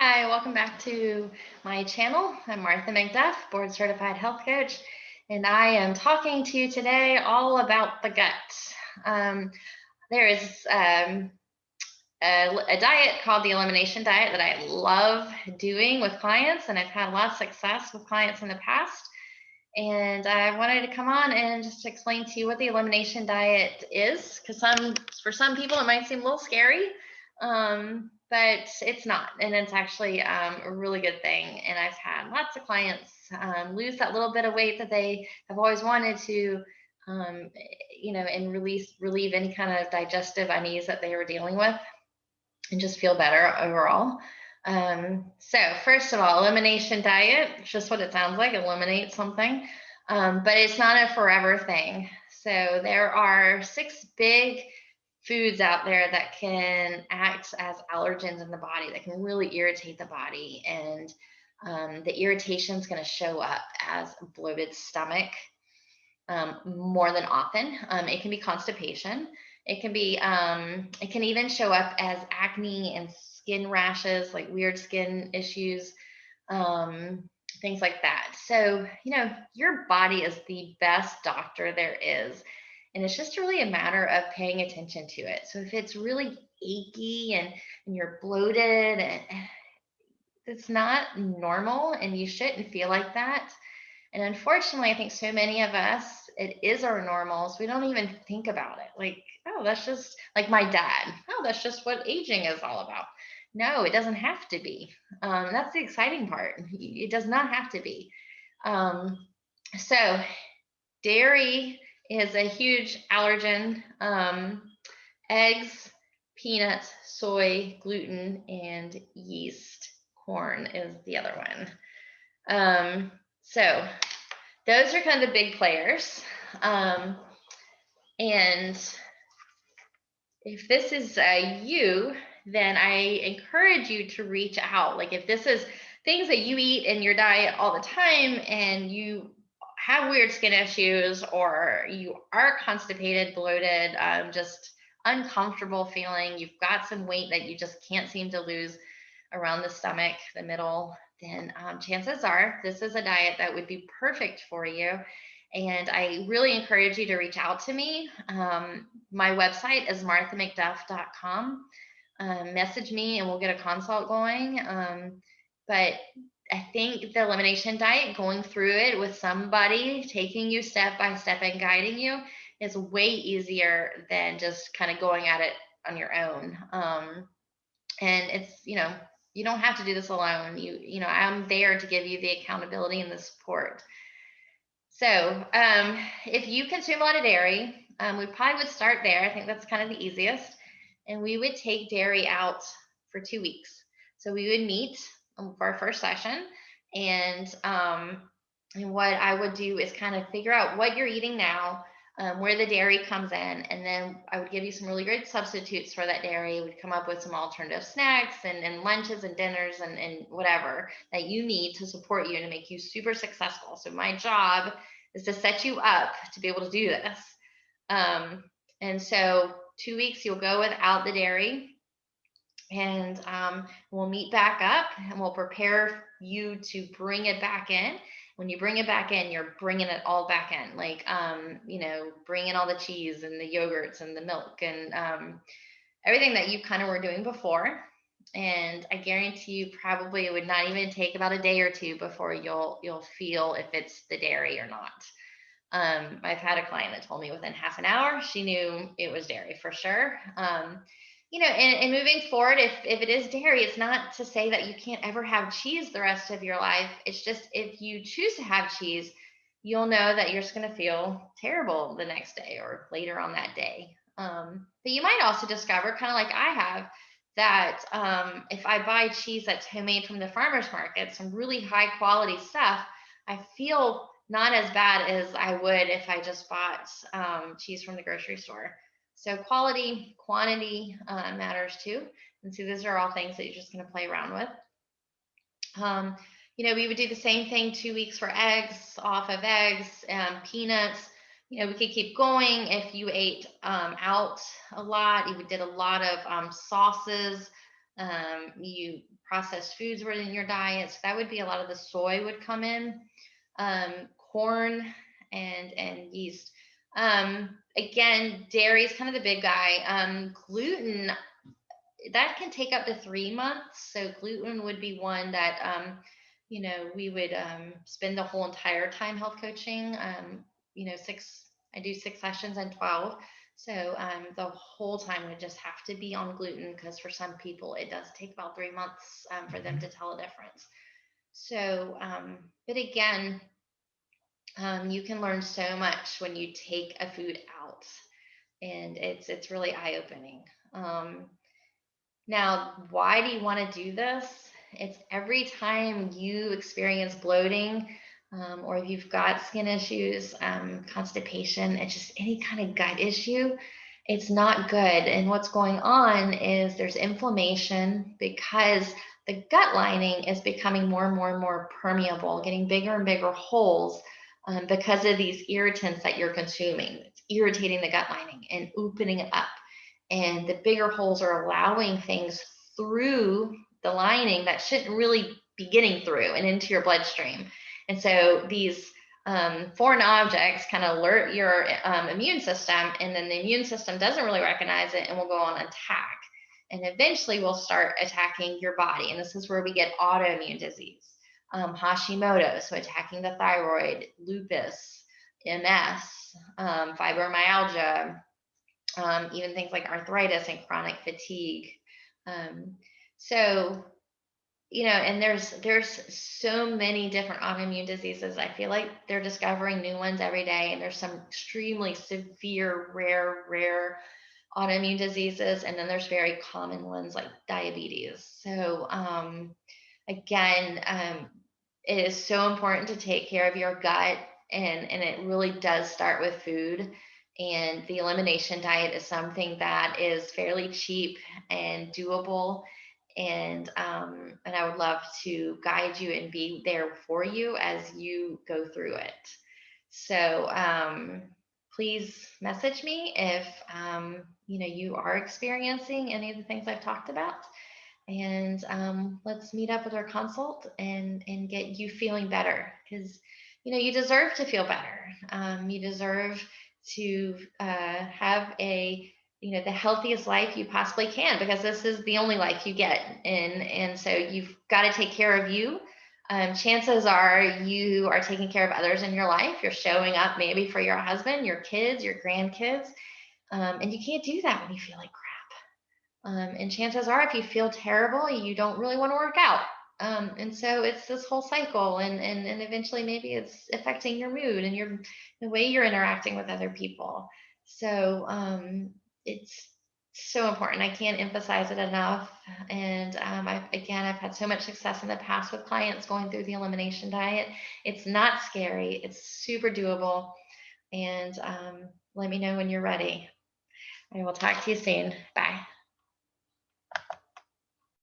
Hi, welcome back to my channel. I'm Martha McDuff, board certified health coach, and I am talking to you today all about the gut. There is a diet called the Elimination Diet that I love doing with clients, and I've had a lot of success with clients in the past. And I wanted to come on and just explain to you what the elimination diet is, because for some people it might seem a little scary, but it's not, and it's actually a really good thing. And I've had lots of clients lose that little bit of weight that they have always wanted to, um, and relieve any kind of digestive unease that they were dealing with, and just feel better overall. So first of all, elimination diet, just what it sounds like, eliminate something, but it's not a forever thing. So there are 6 big foods out there that can act as allergens in the body that can really irritate the body. And the irritation is going to show up as a bloated stomach, more than often. It can be constipation. It can even show up as acne and skin rashes, like weird skin issues, um, things like that. So, your body is the best doctor there is. And it's just really a matter of paying attention to it. So if it's really achy and you're bloated, and it's not normal and you shouldn't feel like that. And unfortunately, I think so many of us, it is our normal. So we don't even think about it. Like, oh, that's just like my dad. Oh, that's just what aging is all about. No, it doesn't have to be. That's the exciting part. It does not have to be. Um, so, dairy is a huge allergen. Eggs, peanuts, soy, gluten, and yeast. Corn is the other one. So, those are kind of the big players. And if this is you, then I encourage you to reach out. Like if this is things that you eat in your diet all the time and you have weird skin issues, or you are constipated, bloated, just uncomfortable feeling, you've got some weight that you just can't seem to lose around the stomach, the middle, then chances are this is a diet that would be perfect for you. And I really encourage you to reach out to me. My website is marthamcduff.com. Message me and we'll get a consult going. But I think the elimination diet, going through it with somebody taking you step by step and guiding you, is way easier than just kind of going at it on your own. And it's, you don't have to do this alone. I'm there to give you the accountability and the support. So, if you consume a lot of dairy, we probably would start there. I think that's kind of the easiest. And we would take dairy out for 2 weeks. So we would meet for our first session, and what I would do is kind of figure out what you're eating now, where the dairy comes in, and then I would give you some really great substitutes for that dairy. We'd come up with some alternative snacks and lunches and dinners and whatever that you need to support you and to make you super successful. So my job is to set you up to be able to do this. And so 2 weeks you'll go without the dairy, and we'll meet back up and we'll prepare you to bring it back in. When you bring it back in, you're bringing it all back in, like bringing all the cheese and the yogurts and the milk and everything that you kind of were doing before. And I guarantee you, probably it would not even take about a day or two before you'll feel if it's the dairy or not. I've had a client that told me within half an hour she knew it was dairy for sure. And moving forward, if it is dairy, it's not to say that you can't ever have cheese the rest of your life. It's just if you choose to have cheese, you'll know that you're just going to feel terrible the next day or later on that day. But you might also discover, kind of like I have, that if I buy cheese that's homemade from the farmer's market, some really high quality stuff, I feel not as bad as I would if I just bought cheese from the grocery store. So quality, quantity matters too. And so these are all things that you're just going to play around with. We would do the same thing, 2 weeks for eggs, off of eggs, peanuts. We could keep going. If you ate out a lot, you did a lot of sauces. You processed foods were in your diet. So that would be a lot of the soy would come in, corn and yeast. Again, dairy is kind of the big guy. Gluten, that can take up to 3 months. So gluten would be one that, we would spend the whole entire time health coaching. I do 6 sessions and 12. So the whole time would just have to be on gluten, because for some people it does take about 3 months for them to tell a difference. So, but again, you can learn so much when you take a food out, and it's really eye-opening. Now, why do you want to do this? It's every time you experience bloating, or if you've got skin issues, constipation, it's just any kind of gut issue, it's not good. And what's going on is there's inflammation, because the gut lining is becoming more and more and more permeable, getting bigger and bigger holes, because of these irritants that you're consuming. It's irritating the gut lining and opening it up. And the bigger holes are allowing things through the lining that shouldn't really be getting through and into your bloodstream. And so these foreign objects kind of alert your immune system, and then the immune system doesn't really recognize it and will go on attack. And eventually will start attacking your body. And this is where we get autoimmune disease, Hashimoto, so attacking the thyroid, lupus, MS, fibromyalgia, even things like arthritis and chronic fatigue. So, and there's so many different autoimmune diseases. I feel like they're discovering new ones every day, and there's some extremely severe, rare autoimmune diseases, and then there's very common ones like diabetes. So, again, it is so important to take care of your gut, and it really does start with food. And the elimination diet is something that is fairly cheap and doable. And I would love to guide you and be there for you as you go through it. So please message me if you are experiencing any of the things I've talked about. And let's meet up with our consult and get you feeling better, because you deserve to feel better. You deserve to have the healthiest life you possibly can, because this is the only life you get. And so you've got to take care of you. Chances are you are taking care of others in your life. You're showing up maybe for your husband, your kids, your grandkids, and you can't do that when you feel like crap. And chances are, if you feel terrible, you don't really want to work out. And so it's this whole cycle, and eventually maybe it's affecting your mood and the way you're interacting with other people. So it's so important. I can't emphasize it enough. And I've had so much success in the past with clients going through the elimination diet. It's not scary. It's super doable. And let me know when you're ready. I will talk to you soon. Bye.